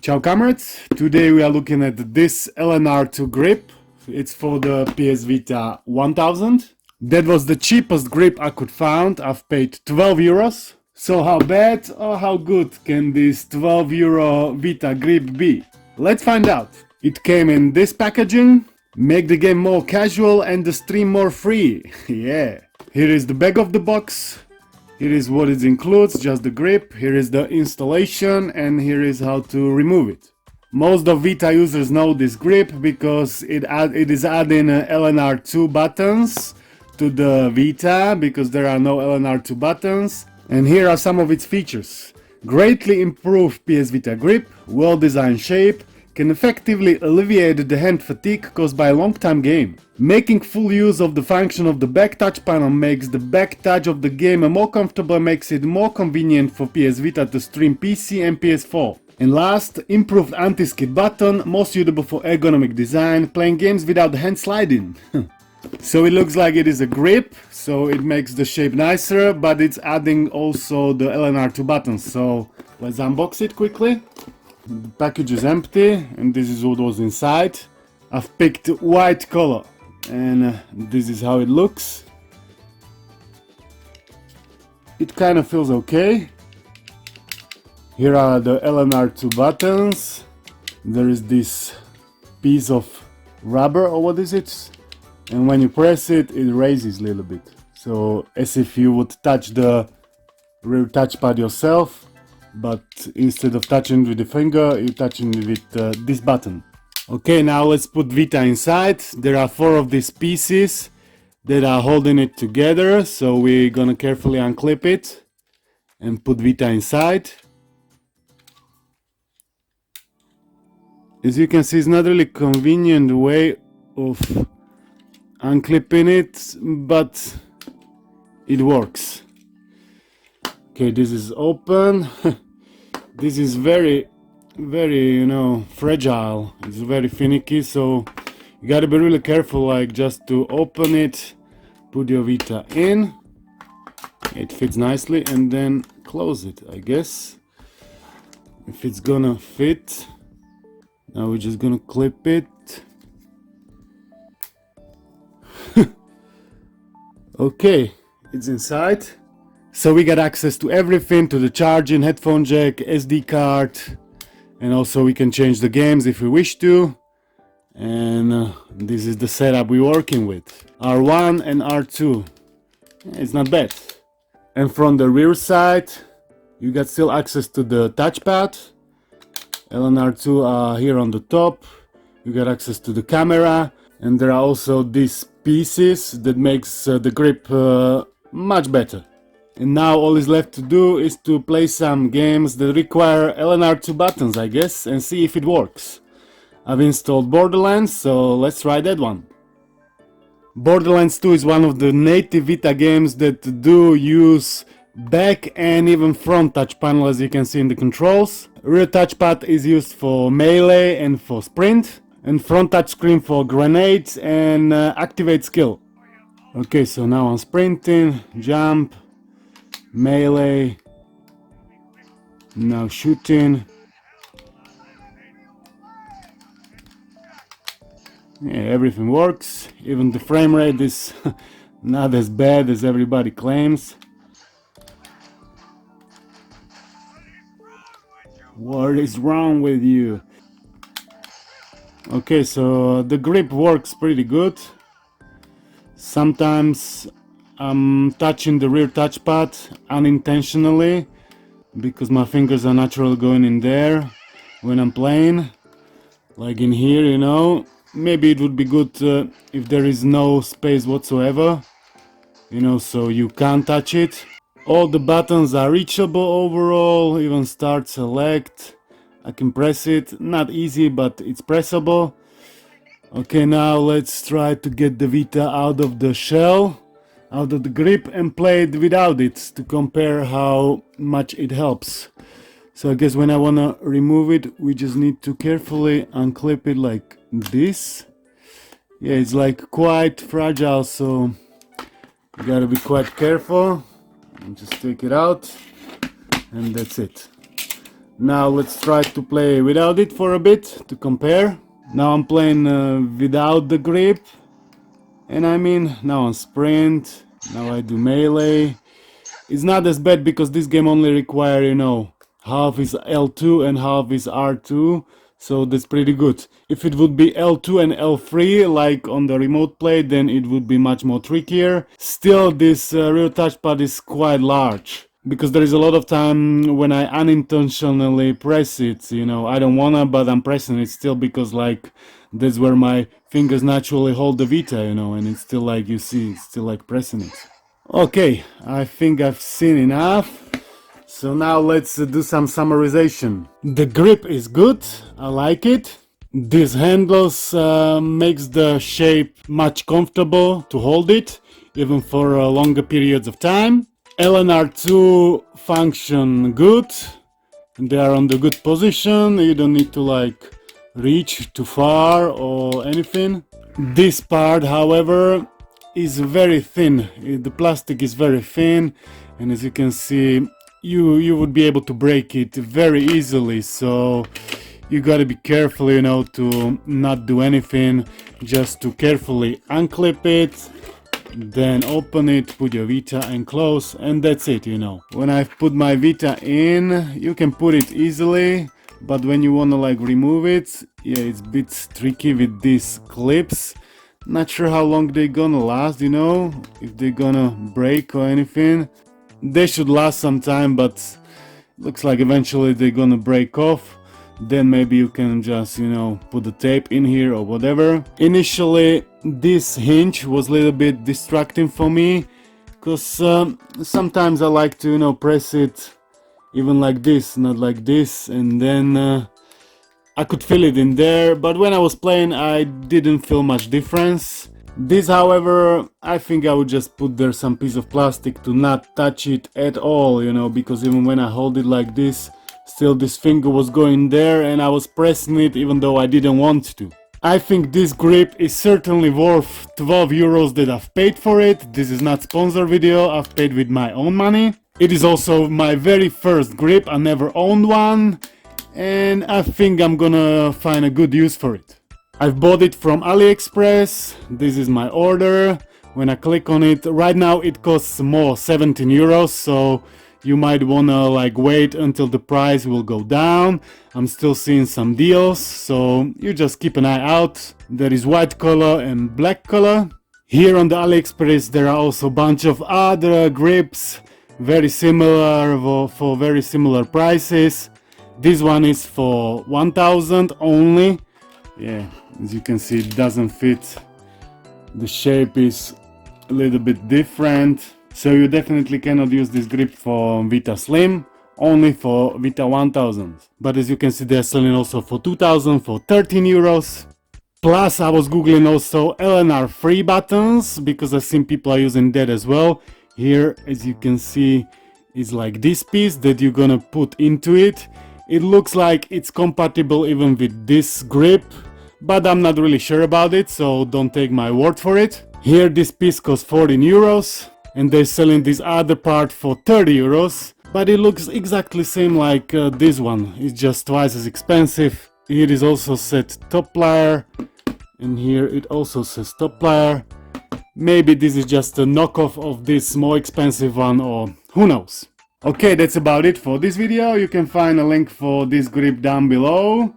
Ciao comrades, today we are looking at this LNR2 grip. It's for the PS Vita 1000. That was the cheapest grip I could find. I've paid 12 euros. So how bad or how good can this 12 euro Vita grip be? Let's find out. It came in this packaging. Make the game more casual and the stream more free. Yeah. Here is the back of the box. Here is what it includes, just the grip. Here is the installation and here is how to remove it. Most of Vita users know this grip because it is adding LNR2 buttons to the Vita because there are no LNR2 buttons. And here are some of its features. Greatly improved PS Vita grip, well-designed shape, can effectively alleviate the hand fatigue caused by a long-time game. Making full use of the function of the back touch panel makes the back touch of the game more comfortable and makes it more convenient for PS Vita to stream PC and PS4. And last, improved anti-skid button, more suitable for ergonomic design, playing games without the hand sliding. So it looks like it is a grip, so it makes the shape nicer, but it's adding also the LNR2 buttons. So let's unbox it quickly. The package is empty and this is what was inside. I've picked white color and this is how it looks. It kind of feels okay. Here are the LNR2 buttons. There is this piece of rubber, or what is it? And when you press it, it raises a little bit. So as if you would touch the rear touchpad yourself, but instead of touching with the finger, you're touching with this button. Okay, now let's put Vita inside. There are 4 of these pieces that are holding it together, so we're gonna carefully unclip it and put Vita inside. As you can see, it's not really convenient way of unclipping it, but it works. Okay, this is open. This is very, you know, fragile. It's very finicky, so you gotta be really careful, like just to open it, put your Vita in, it fits nicely, and then close it, I guess. If it's gonna fit, now we're just gonna clip it. Okay, it's inside. So we got access to everything, to the charging, headphone jack, SD card, and also we can change the games if we wish to. And this is the setup we're working with. R1 and R2. It's not bad. And from the rear side, you got still access to the touchpad. LNR2 are here on the top. You got access to the camera. And there are also these pieces that makes the grip much better. And now all is left to do is to play some games that require LNR2 buttons, I guess, and see if it works. I've installed Borderlands, so let's try that one. Borderlands 2 is one of the native Vita games that do use back and even front touch panel, as you can see in the controls. Rear touchpad is used for melee and for sprint, and front touch screen for grenades and activate skill. Okay, so now I'm sprinting, jump, melee, now shooting. Yeah, everything works. Even the frame rate is not as bad as everybody claims. What is wrong with you? Okay, so the grip works pretty good. Sometimes I'm touching the rear touchpad unintentionally because my fingers are naturally going in there when I'm playing, like in here, you know. Maybe it would be good if there is no space whatsoever, you know, so you can't touch it. All the buttons are reachable overall, even start, select. I can press it, not easy, but it's pressable. Okay, now let's try to get the Vita out of the shell, out of the grip, and play it without it to compare how much it helps. So I guess when I wanna remove it, we just need to carefully unclip it like this. Yeah, it's like quite fragile, so you gotta be quite careful. And just take it out, and that's it. Now let's try to play without it for a bit to compare. Now I'm playing without the grip, and I mean now on sprint, now I do melee. It's not as bad because this game only require, you know, half is L2 and half is R2, so that's pretty good. If it would be L2 and L3 like on the remote play, then it would be much more trickier. Still, this rear touchpad is quite large, because there is a lot of time when I unintentionally press it, you know, I don't wanna, but I'm pressing it still because like that's where my fingers naturally hold the Vita, you know, and it's still like, you see, it's still like pressing it. Okay, I think I've seen enough. So now let's do some summarization. The grip is good, I like it. This handles makes the shape much comfortable to hold it, even for longer periods of time. LNR2 function good, they are on the good position, you don't need to like reach too far or anything. This part, however, is very thin. The plastic is very thin, and as you can see, you would be able to break it very easily, so you gotta be careful, you know, to not do anything, just to carefully unclip it, then open it, put your Vita and close, and that's it, you know. When I've put my Vita in, you can put it easily, but when you wanna like remove it, yeah, it's a bit tricky with these clips. Not sure how long they're gonna last, you know, if they're gonna break or anything. They should last some time, but looks like eventually they're gonna break off. Then maybe you can just, you know, put the tape in here or whatever. Initially, this hinge was a little bit distracting for me, because sometimes I like to, you know, press it even like this, not like this, and then I could feel it in there, but when I was playing I didn't feel much difference. This, however, I think I would just put there some piece of plastic to not touch it at all, you know, because even when I hold it like this, still this finger was going there and I was pressing it even though I didn't want to. I think this grip is certainly worth 12 euros that I've paid for it. This is not sponsor video, I've paid with my own money. It is also my very first grip, I never owned one, and I think I'm gonna find a good use for it. I've bought it from AliExpress, this is my order. When I click on it, right now it costs more, 17 euros, so you might wanna like wait until the price will go down. I'm still seeing some deals, so you just keep an eye out. There is white color and black color. Here on the AliExpress there are also a bunch of other grips, very similar, for very similar prices. This one is for 1000 only. Yeah, as you can see, it doesn't fit. The shape is a little bit different, so you definitely cannot use this grip for Vita Slim, only for Vita 1000. But as you can see, they're selling also for 2000 for 13 euros. Plus, I was googling also LNR free buttons, because I've seen people are using that as well. Here, as you can see, is like this piece that you're gonna put into it. It looks like it's compatible even with this grip, but I'm not really sure about it, so don't take my word for it. Here this piece costs 14 euros, and they're selling this other part for 30 euros, but it looks exactly same like this one. It's just twice as expensive. Here is also said top plier, and here it also says top plier. Maybe this is just a knockoff of this more expensive one, or who knows. Okay, that's about it for this video. You can find a link for this grip down below.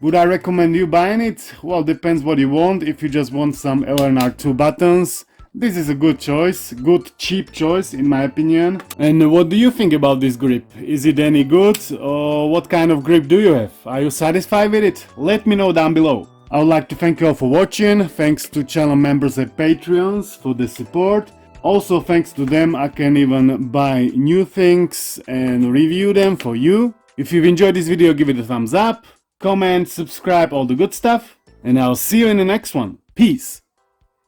Would I recommend you buying it? Well, depends what you want. If you just want some LNR2 buttons, this is a good choice, good cheap choice in my opinion. And what do you think about this grip? Is it any good, or what kind of grip do you have? Are you satisfied with it? Let me know down below. I would like to thank you all for watching. Thanks to channel members and Patreons for the support. Also, thanks to them I can even buy new things and review them for you. If you've enjoyed this video, give it a thumbs up, comment, subscribe, all the good stuff, and I'll see you in the next one. Peace!